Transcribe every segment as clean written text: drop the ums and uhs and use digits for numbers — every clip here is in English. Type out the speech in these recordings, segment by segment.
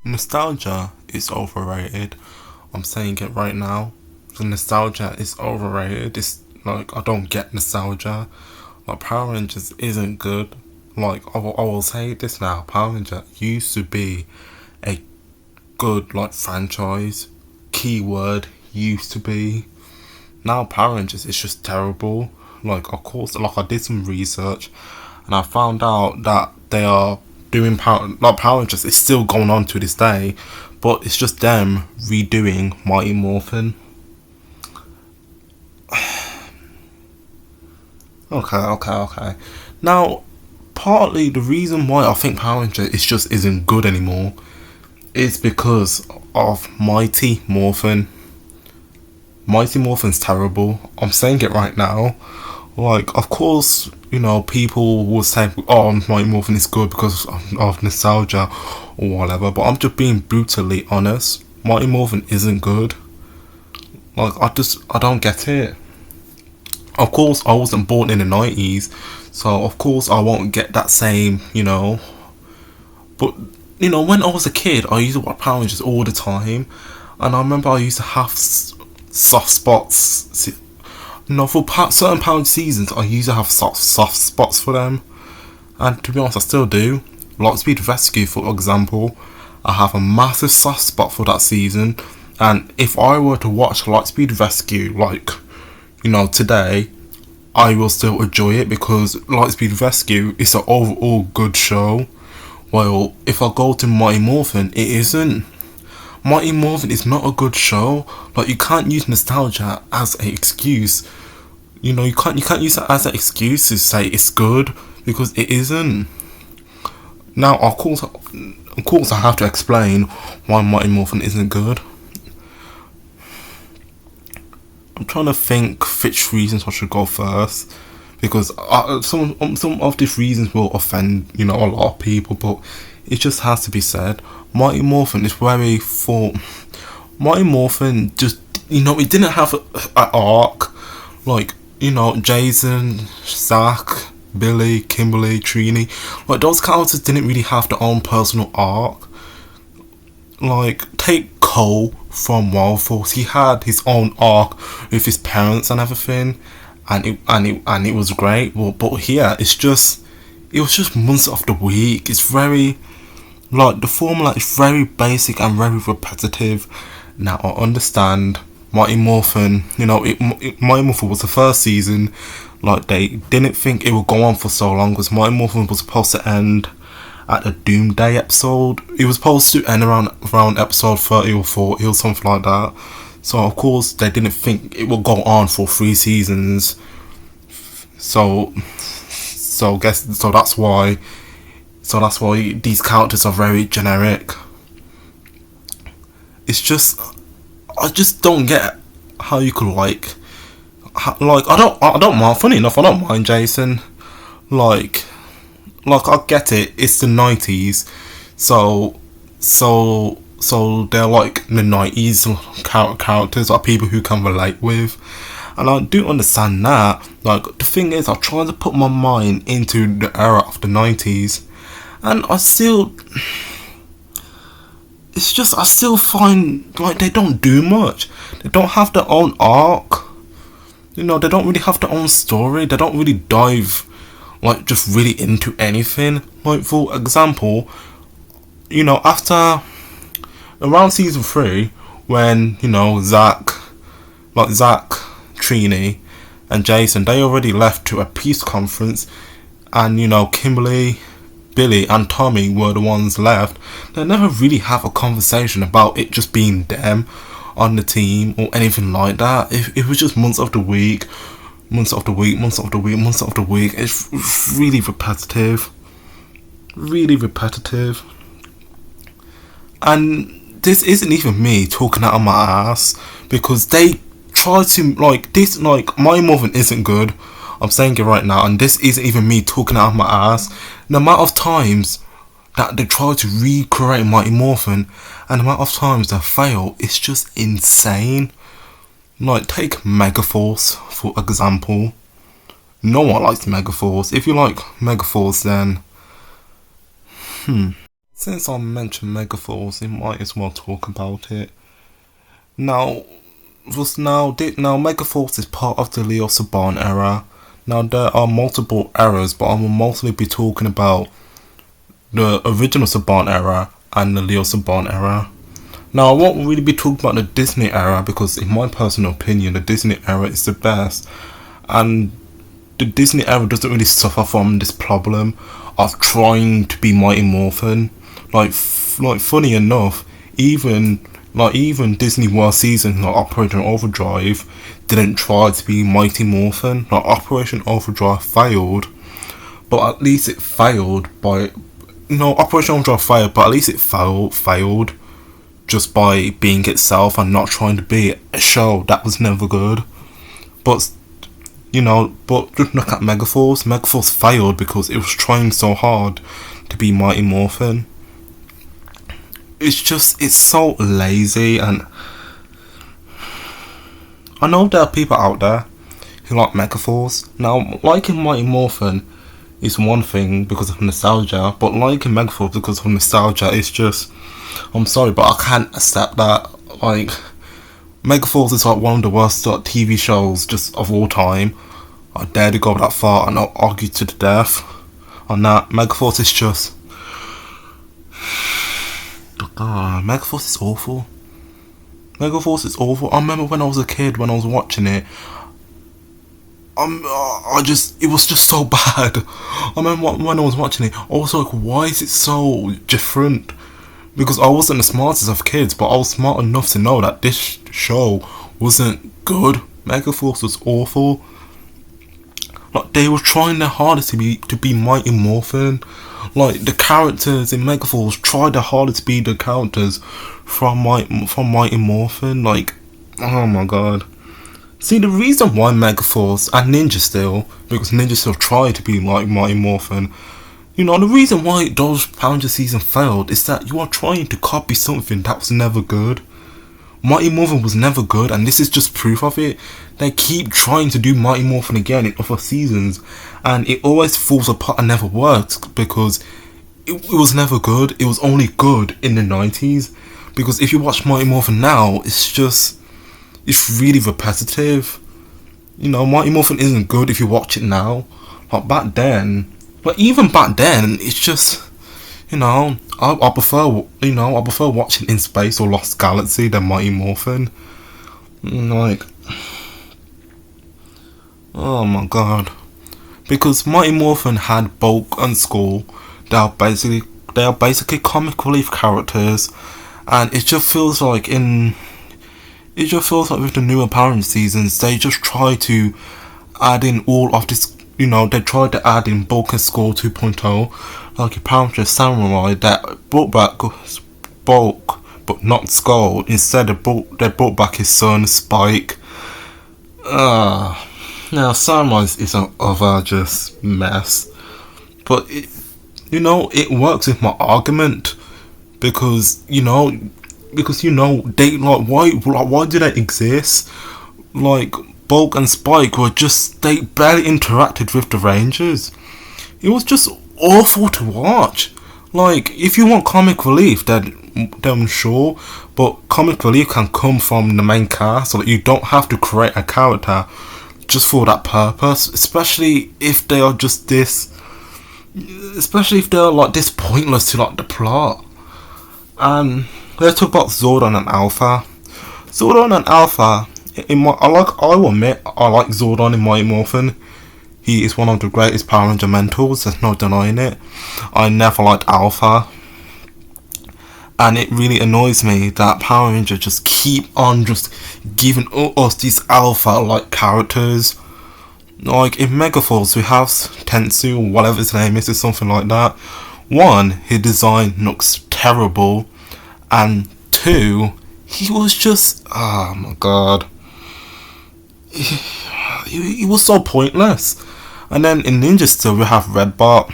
Nostalgia is overrated. I'm saying it right now. The nostalgia is overrated. It's like I don't get nostalgia. Like Power Rangers isn't good. Like I will say this now. Power Ranger used to be a good like franchise. Keyword used to be. Now Power Rangers is just terrible. Like of course, like I did some research, and I found out that they are doing Power Rangers is still going on to this day, but it's just them redoing Mighty Morphin. Okay. Now, partly the reason why I think Power Rangers is just isn't good anymore is because of Mighty Morphin. Mighty Morphin's terrible. I'm saying it right now. Like, of course, people will say, "Oh, Mighty Morphin is good because of nostalgia or whatever." But I'm just being brutally honest. Mighty Morphin isn't good. Like, I don't get it. Of course, I wasn't born in the 90s, so of course I won't get that same. But when I was a kid, I used to watch Power Rangers all the time, and I remember I used to have soft spots. For certain Power seasons, I used to have soft spots for them, and to be honest, I still do. Lightspeed Rescue, for example, I have a massive soft spot for that season, and if I were to watch Lightspeed Rescue, today, I will still enjoy it because Lightspeed Rescue is an overall good show. Well, if I go to Mighty Morphin, it isn't. Mighty Morphin is not a good show. Like, you can't use nostalgia as an excuse. You can't use it as an excuse to say it's good because it isn't. Now, of course, I have to explain why Mighty Morphin isn't good. I'm trying to think which reasons I should go first because some of these reasons will offend a lot of people, but it just has to be said. Mighty Morphin is very full. Mighty Morphin just it didn't have an arc like Jason, Zach, Billy, Kimberly, Trini. Like those characters didn't really have their own personal arc. Like take Cole from Wild Force, he had his own arc with his parents and everything, and it was great. But here it was just months of the week. It's very like the formula is very basic and very repetitive. Now I understand Mighty Morphin. Mighty Morphin was the first season. Like they didn't think it would go on for so long because Mighty Morphin was supposed to end at the Doomsday episode. It was supposed to end around episode 30 or 40 or something like that. So of course they didn't think it would go on for 3 seasons. So that's why these characters are very generic. It's just I just don't get how you could I don't mind. Funny enough, I don't mind Jason. Like I get it. It's the 90s, so they're like the 90s characters are people who can relate with, and I do understand that. Like the thing is, I try to put my mind into the era of the 90s, and I still find like they don't do much. They don't have their own arc. They don't really have their own story. They don't really dive like just really into anything. Like for example, after around season 3, when Zach, Trini, and Jason, they already left to a peace conference, and Kimberly, Billy, and Tommy were the ones left. They never really have a conversation about it just being them on the team or anything like that. It was just months of the week. It's really repetitive. Really repetitive. And this isn't even me talking out of my ass because they try to like this. Like My Morphin isn't good. I'm saying it right now, and this isn't even me talking out of my ass. The amount of times that they try to recreate Mighty Morphin and the amount of times they fail, it's just insane. Like take Megaforce for example. No one likes Megaforce. If you like Megaforce, then Since I mentioned Megaforce, we might as well talk about it. Now, now Megaforce is part of the Leo Saban era. Now there are multiple eras, but I will mostly be talking about the original Saban era and the Leo Saban era. Now I won't really be talking about the Disney era because in my personal opinion the Disney era is the best, and the Disney era doesn't really suffer from this problem of trying to be Mighty Morphin. Like funny enough, even Disney World season like Operation Overdrive didn't try to be Mighty Morphin. Like Operation Overdrive failed, but at least it failed by Operation Overdrive failed, but at least it failed just by being itself and not trying to be a show that was never good. But but just look at Megaforce. Megaforce failed because it was trying so hard to be Mighty Morphin. It's so lazy, and I know there are people out there who like Megaforce. Now, liking Mighty Morphin is one thing because of nostalgia, but liking Megaforce because of nostalgia is just, I'm sorry, but I can't accept that. Like, Megaforce is like one of the worst TV shows just of all time. I dare to go that far and I'll argue to the death on that. Megaforce is just... Megaforce is awful. Megaforce is awful. I remember when I was a kid, when I was watching it, it was just so bad. I remember when I was watching it, I was like, why is it so different? Because I wasn't the smartest of kids, but I was smart enough to know that this show wasn't good. Megaforce was awful. Like, they were trying their hardest to be Mighty Morphin. Like, the characters in Megaforce tried their hardest to be the characters from Mighty Morphin. Like, oh my god. See, the reason why Megaforce and Ninja Steel, because Ninja Steel tried to be like Mighty Morphin, the reason why those Power Rangers season failed is that you are trying to copy something that was never good. Mighty Morphin was never good, and this is just proof of it. They keep trying to do Mighty Morphin again in other seasons, and it always falls apart and never works because it was never good. It was only good in the 90s. Because if you watch Mighty Morphin now, it's really repetitive. Mighty Morphin isn't good if you watch it now. Like back then, but even back then, it's just, I prefer watching In Space or Lost Galaxy than Mighty Morphin. Like, oh my god, because Mighty Morphin had Bulk and Skull. They are basically comic relief characters, and it just feels like with the newer Power Rangers seasons, they just try to add in all of this. They tried to add in Bulk and Skull 2.0, like a Power Rangers Samurai that brought back Bulk but not Skull. Instead, they brought back his son Spike. Now Samurai is an other just mess, but it works with my argument because they like why do they exist? Like, Bulk and Spike they barely interacted with the Rangers. It was just awful to watch. Like, if you want comic relief, then sure, but comic relief can come from the main cast, so that you don't have to create a character just for that purpose. Especially if they are like this pointless to like the plot. And let's talk about Zordon and Alpha. Zordon and Alpha. I will admit, I like Zordon in Mighty Morphin. He is one of the greatest Power Ranger mentors, there's no denying it. I never liked Alpha. And it really annoys me that Power Rangers just keep on just giving us these Alpha-like characters. Like, in Megaforce, we have Tetsu, whatever his name is, or something like that. One, his design looks terrible. And two, he was just, oh my god. He was so pointless. And then in Ninja Steel we have Red Bart.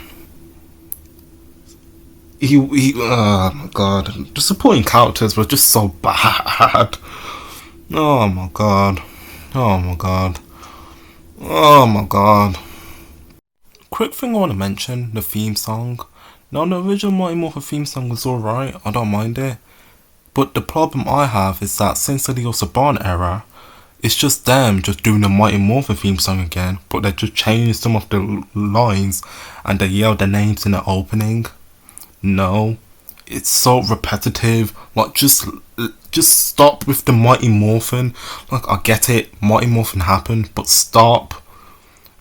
Oh my god, the supporting characters were just so bad. Oh my god. Oh my god. Oh my god. Quick thing I want to mention, the theme song. Now, the original Mighty Morphin theme song was alright, I don't mind it. But the problem I have is that since the Leo Saban era, it's just them just doing the Mighty Morphin theme song again, but they just changed some of the lines and they yell their names in the opening. No, it's so repetitive. Like, just stop with the Mighty Morphin. Like, I get it, Mighty Morphin happened, but stop.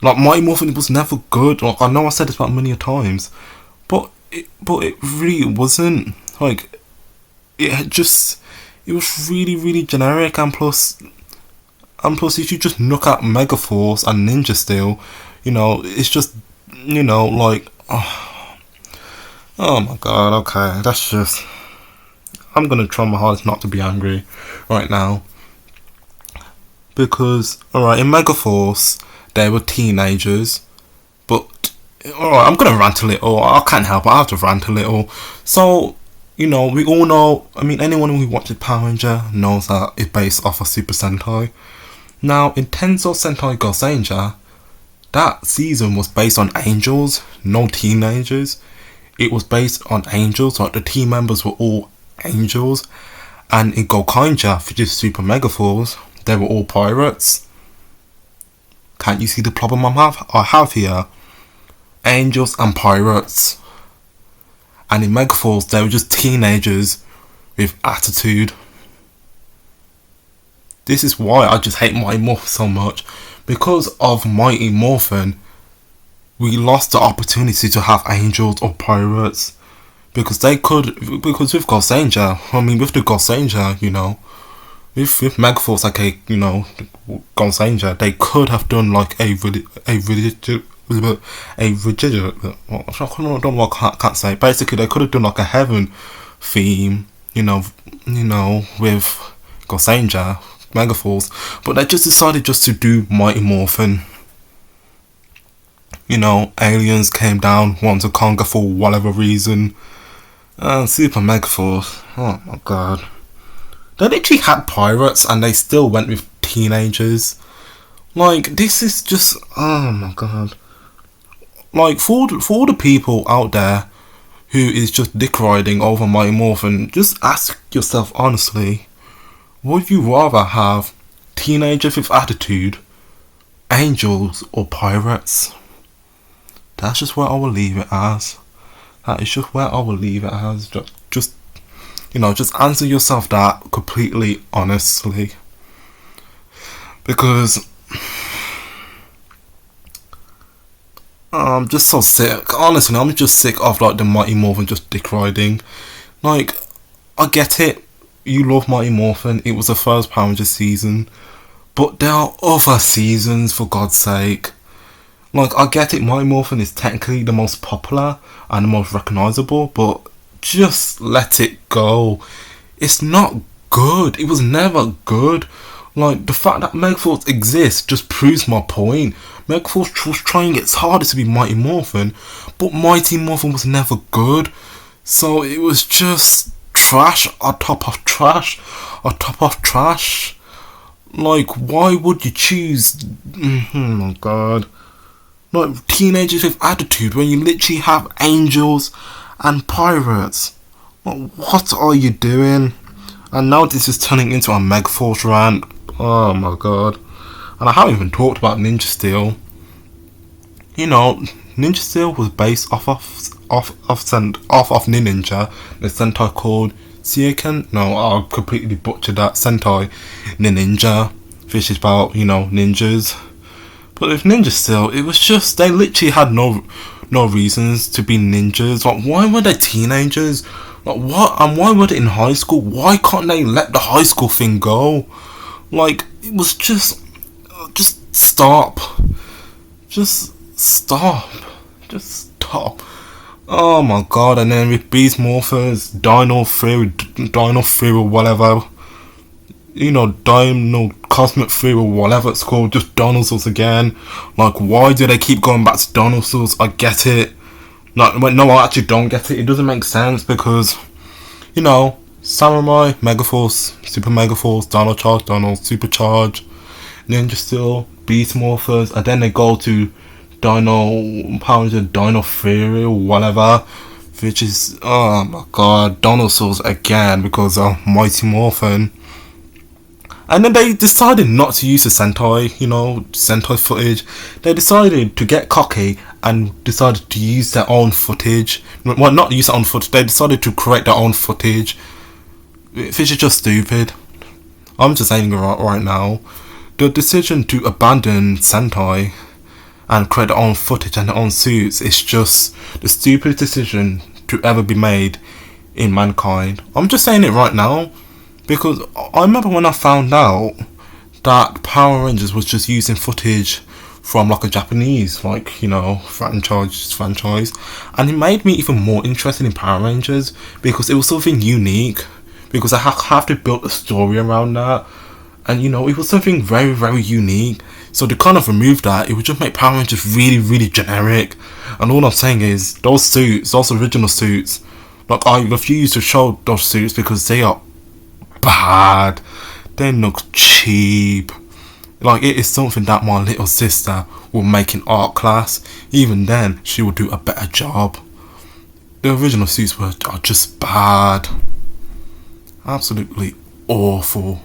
Like, Mighty Morphin was never good. Like, I know I said this about many times, but it really wasn't. Like, it was really, really generic, and plus if you just look at Megaforce and Ninja Steel, it's just, like, oh my god, okay, that's just, I'm gonna try my hardest not to be angry right now, because, alright, in Megaforce, they were teenagers, but, alright, I'm gonna rant a little, I can't help it, I have to rant a little. So, we all know, I mean, anyone who watches Power Ranger knows that it's based off of Super Sentai. Now, in Tensou Sentai Gosenger, that season was based on angels, no teenagers. It was based on angels, like the team members were all angels. And in Gokaiger, which is Super Megaforce, they were all pirates. Can't you see the problem I have here? Angels and pirates. And in Megaforce, they were just teenagers with attitude. This is why I just hate Mighty Morphin so much. Because of Mighty Morphin, we lost the opportunity to have angels or pirates. Because with Gosenger, with the Gosenger, with Megaforce, okay, Gosenger, they could have done like I don't know what I can't say. Basically, they could have done like a heaven theme, with Gosenger, Megaforce, but they just decided just to do Mighty Morphin. Aliens came down, wanted to conquer for whatever reason. Super Megaforce, oh my god. They literally had pirates and they still went with teenagers. Like, this is just, oh my god. Like, for all the people out there who is just dick riding over Mighty Morphin, just ask yourself honestly, would you rather have teenagers with attitude, angels, or pirates? That's just where I will leave it as. That is just where I will leave it as. Just answer yourself that completely honestly. Because I'm just so sick. Honestly, I'm just sick of like the Mighty Morphin just dick riding. Like, I get it. You love Mighty Morphin. It was the first Power Rangers season. But there are other seasons, for God's sake. Like, I get it, Mighty Morphin is technically the most popular and the most recognisable, but just let it go. It's not good. It was never good. Like, the fact that Megaforce exists just proves my point. Megaforce was trying its hardest to be Mighty Morphin, but Mighty Morphin was never good. So it was just trash on top of trash on top of trash. Like, why would you choose? Oh my god. Like, teenagers with attitude when you literally have angels and pirates. Like, what are you doing? And now this is turning into a Megaforce rant. Oh my god. And I haven't even talked about Ninja Steel. Ninja Steel was based off of Ninja, the Sentai called Seiken. No, I completely butchered that. Sentai Ninja, which is about, ninjas. But with Ninja Steel, it was just, they literally had no reasons to be ninjas. Like, why were they teenagers? Like, what? And why were they in high school? Why can't they let the high school thing go? Like, it was just stop. Just stop. Just stop. Oh my god. And then with Beast Morphers, Dino Fury, whatever. Dino Cosmic Fury, whatever it's called, just dinosaurs again. Like, why do they keep going back to dinosaurs? I get it. Like, no, I actually don't get it. It doesn't make sense because, Samurai, Megaforce, Super Megaforce, Dino Charge, Dino Supercharge, Ninja Steel, Beast Morphers, and then they go to Dino Power Ranger, Dino Fury, or whatever, which is, oh my god, dinosaurs again because of Mighty Morphin. And then they decided not to use the Sentai footage. They decided to get cocky and decided to use their own footage. Well, not use their own footage, they decided to create their own footage. Which is just stupid. I'm just saying it right now. The decision to abandon Sentai and create their own footage and their own suits is just the stupidest decision to ever be made in mankind. I'm just saying it right now. Because I remember when I found out that Power Rangers was just using footage from like a Japanese, franchise, and it made me even more interested in Power Rangers because it was something unique. Because I have to build a story around that, and it was something very, very unique. So to kind of remove that, it would just make Power Rangers really, really generic. And all I'm saying is those original suits, like I refuse to show those suits because they are bad. They look cheap. Like, it is something that my little sister will make in art class. Even then, she will do a better job. The original suits are just bad. Absolutely awful.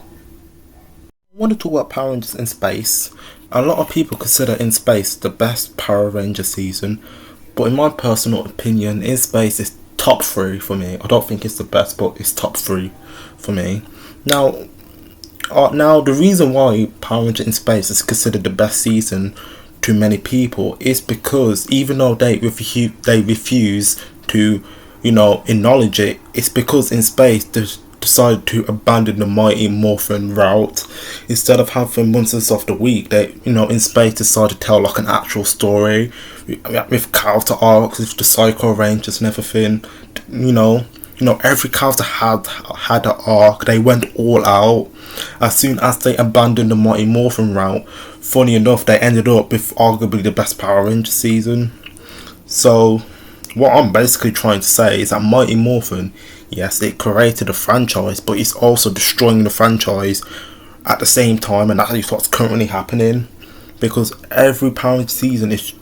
I want to talk about Power Rangers in Space. A lot of people consider In Space the best Power Ranger season, but in my personal opinion, In Space is top 3 for me. I don't think it's the best, but it's top 3 for me. Now the reason why Power Rangers in Space is considered the best season to many people is because even though they refuse to acknowledge it, it's because In Space they decided to abandon the Mighty Morphin route. Instead of having Monsters of the Week, they In Space decided to tell like an actual story with character arcs, with the Psycho Rangers and everything. Every character had an arc. They went all out. As soon as they abandoned the Mighty Morphin route, funny enough, they ended up with arguably the best Power Ranger season. So what I'm basically trying to say is that Mighty Morphin, yes, it created a franchise, but it's also destroying the franchise at the same time, and that is what's currently happening. Because every Power Ranger season is,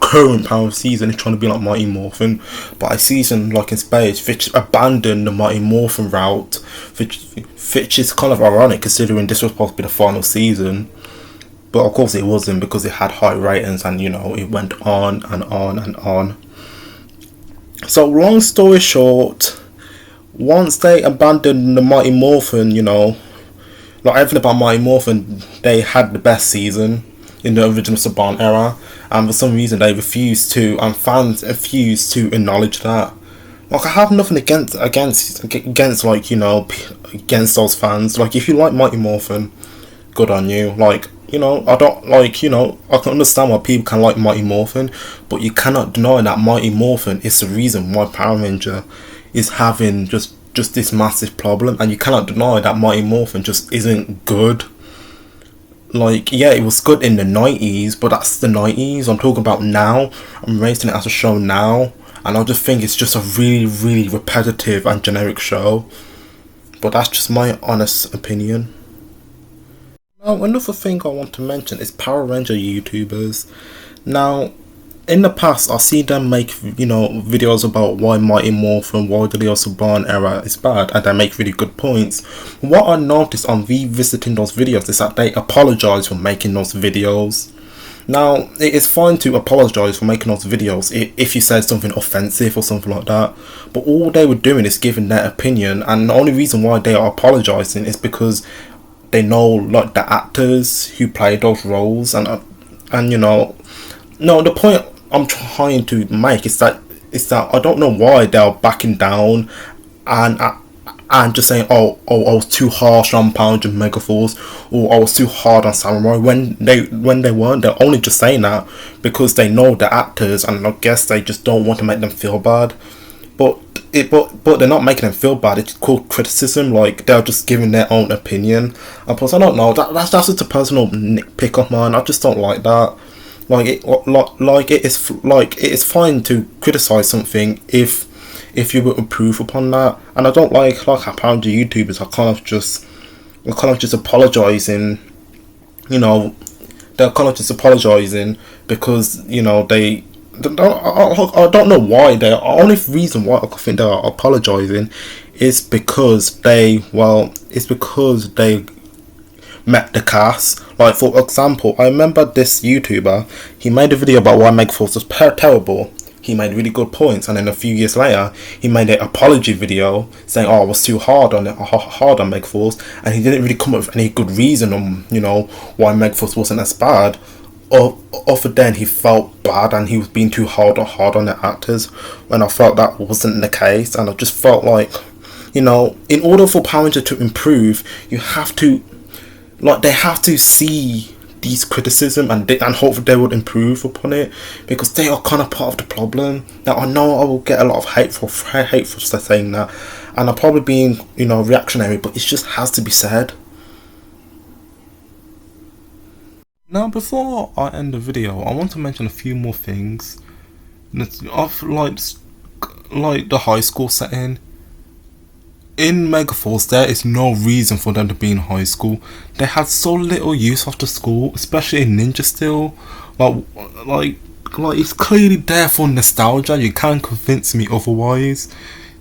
current Power season is trying to be like Mighty Morphin, but a season like In Space, which abandoned the Mighty Morphin route, which is kind of ironic considering this was supposed to be the final season. But of course it wasn't, because it had high ratings and it went on and on and on. So long story short, once they abandoned the Mighty Morphin, like everything about Mighty Morphin, they had the best season in the original Saban era, and for some reason they refused to, and fans refused to acknowledge that. Like, I have nothing against against those fans. Like, if you like Mighty Morphin, good on you. Like, I don't I can understand why people can like Mighty Morphin, but you cannot deny that Mighty Morphin is the reason why Power Ranger is having just this massive problem, and you cannot deny that Mighty Morphin just isn't good. Like, yeah, it was good in the 90s, but that's the 90s. I'm talking about now. I'm rating it as a show now, and I just think it's just a really, really repetitive and generic show. But that's just my honest opinion. Now, another thing I want to mention is Power Ranger YouTubers. Now, in the past, I've seen them make, videos about why Mighty Morphin, why the Leo Saban era is bad, and they make really good points. What I noticed on revisiting those videos is that they apologize for making those videos. Now, it is fine to apologize for making those videos if you said something offensive or something like that, but all they were doing is giving their opinion, and the only reason why they are apologizing is because they know, like, the actors who play those roles, and no, the point I'm trying to make is that I don't know why they're backing down and just saying, oh, I was too harsh on Power Rangers Megaforce, or I was too hard on Samurai, when they weren't. They're only just saying that because they know the actors, and I guess they just don't want to make them feel bad. But they're not making them feel bad. It's called criticism. Like, they're just giving their own opinion. And plus, I don't know. That's just a personal nitpick of mine. I just don't like that. It is fine to criticize something if you will improve upon that. And I don't like how Power Ranger YouTubers are kind of just apologizing. They're kind of just apologizing because they I don't know why. The only reason why I think they are apologizing is because they met the cast. Like, for example, I remember this YouTuber, he made a video about why Megaforce was terrible. He made really good points, and then a few years later, he made an apology video saying, "Oh, I was too hard on Megaforce," and he didn't really come up with any good reason on, why Megaforce wasn't as bad. Other than he felt bad and he was being too hard on the actors, when I felt that wasn't the case, and I just felt like, in order for Power Rangers to improve, you have to, they have to see these criticism and hopefully they would improve upon it, because they are kind of part of the problem. Now, I know I will get a lot of hate for saying that, and I'm probably being reactionary, but it just has to be said. Now, before I end the video, I want to mention a few more things of like the high school setting. In Megaforce, there is no reason for them to be in high school. They had so little use of the school, especially in Ninja Steel. Like it's clearly there for nostalgia. You can't convince me otherwise.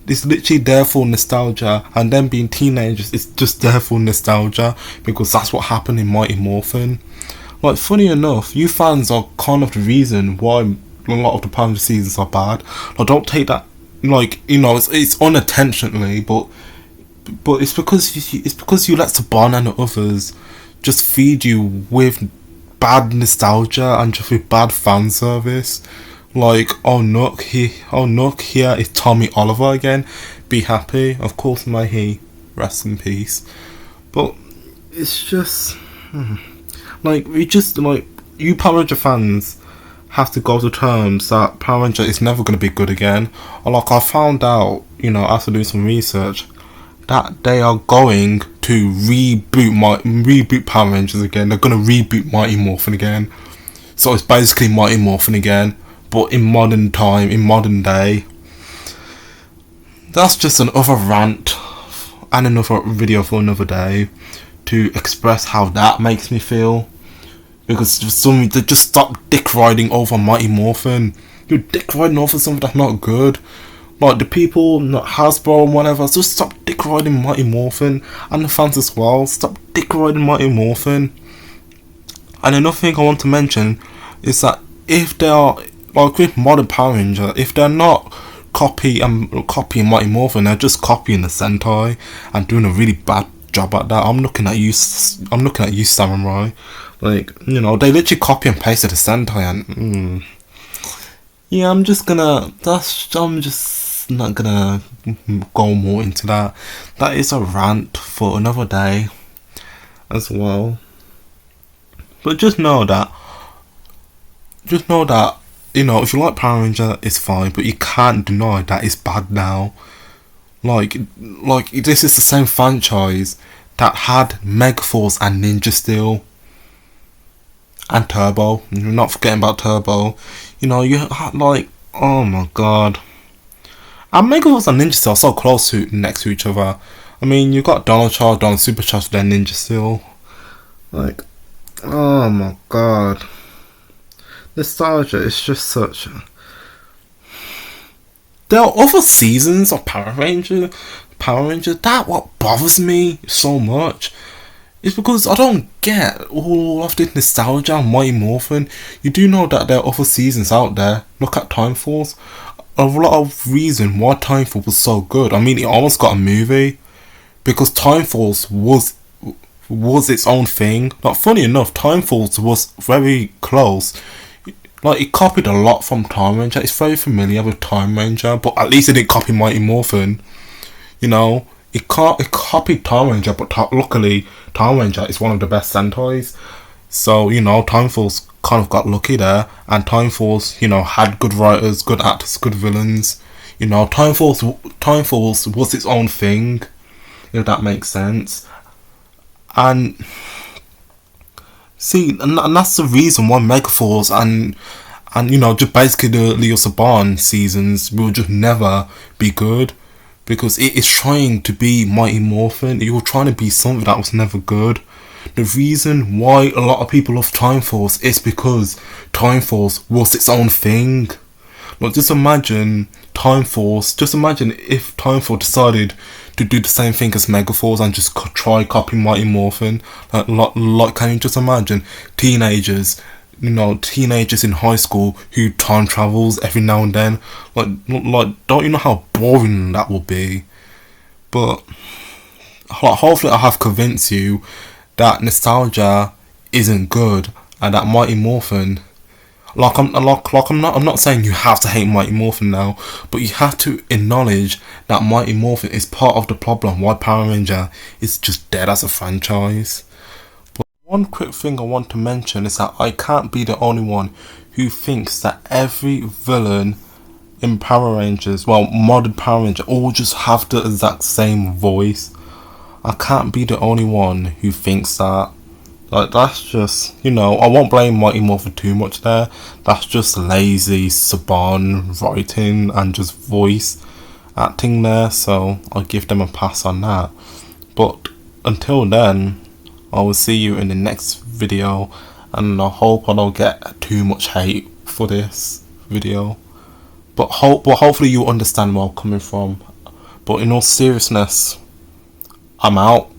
It's literally there for nostalgia, and them being teenagers, it's just there for nostalgia, because that's what happened in Mighty Morphin. Like, funny enough, you fans are kind of the reason why a lot of the Power Rangers seasons are bad. Like, don't take that, it's unintentionally, but it's because you let Saban and the others just feed you with bad nostalgia and just with bad fan service. Like, Nook here is Tommy Oliver again. Be happy. Of course, may he rest in peace. But it's just you Power Ranger fans have to go to terms that Power Ranger is never going to be good again. Like, I found out, after doing some research, that they are going to reboot Power Rangers again. They're going to reboot Mighty Morphin again. So it's basically Mighty Morphin again, but in modern day. That's just another rant and another video for another day to express how that makes me feel. Because they just stop dick riding over Mighty Morphin. You're dick riding over something that's not good. Like, the people, not Hasbro and whatever, just stop dick riding Mighty Morphin. And the fans as well, stop dick riding Mighty Morphin. And another thing I want to mention is that if they are, like with modern Power Ranger, if they're not copying Mighty Morphin, they're just copying the Sentai and doing a really bad job at that. I'm looking at you, Samurai. Like, they literally copy and pasted the Sentai, and yeah, I'm just not gonna go more into that. That is a rant for another day as well. But just know that if you like Power Ranger, it's fine, but you can't deny that it's bad now. Like this is the same franchise that had Megaforce and Ninja Steel and Turbo. You're not forgetting about Turbo. You had, like, oh my god. And Megaforce and Ninja Steel are so close next to each other. I mean, you got Donald Supercharged, then Ninja Steel. Like, oh my god. Nostalgia is just such. There are other seasons of Power Rangers. That what bothers me so much. It's because I don't get all of this nostalgia on Mighty Morphin. You do know that there are other seasons out there. Look at Time Force. A lot of reason why Time Force was so good. I mean, it almost got a movie because Time Force was its own thing. Like, funny enough, Time Force was very close. Like, it copied a lot from Time Ranger. It's very familiar with Time Ranger, but at least it didn't copy Mighty Morphin. It copied Time Ranger, but luckily Time Ranger is one of the best Sentais. So, Time Force kind of got lucky there, and Time Force, had good writers, good actors, good villains. Time Force was its own thing, if that makes sense. And see, and that's the reason why Megaforce and just basically the Leo Saban seasons will just never be good. Because it is trying to be Mighty Morphin. It was trying to be something that was never good. The reason why a lot of people love Time Force is because Time Force was its own thing. Like, just imagine Time Force. Just imagine if Time Force decided to do the same thing as Megaforce and just try copying Mighty Morphin. Like, can you just imagine teenagers, teenagers in high school who time travels every now and then? Like, don't you know how boring that would be? But hopefully I have convinced you that nostalgia isn't good and that Mighty Morphin. I'm not saying you have to hate Mighty Morphin now, but you have to acknowledge that Mighty Morphin is part of the problem why Power Ranger is just dead as a franchise. But one quick thing I want to mention is that I can't be the only one who thinks that every villain in Power Rangers, well, modern Power Ranger, all just have the exact same voice. I can't be the only one who thinks that. Like, that's just, I won't blame Mighty Morphin too much there. That's just lazy Saban writing and just voice acting there, so I'll give them a pass on that. But until then, I will see you in the next video, and I hope I don't get too much hate for this video. But hopefully you understand where I'm coming from. But in all seriousness, I'm out.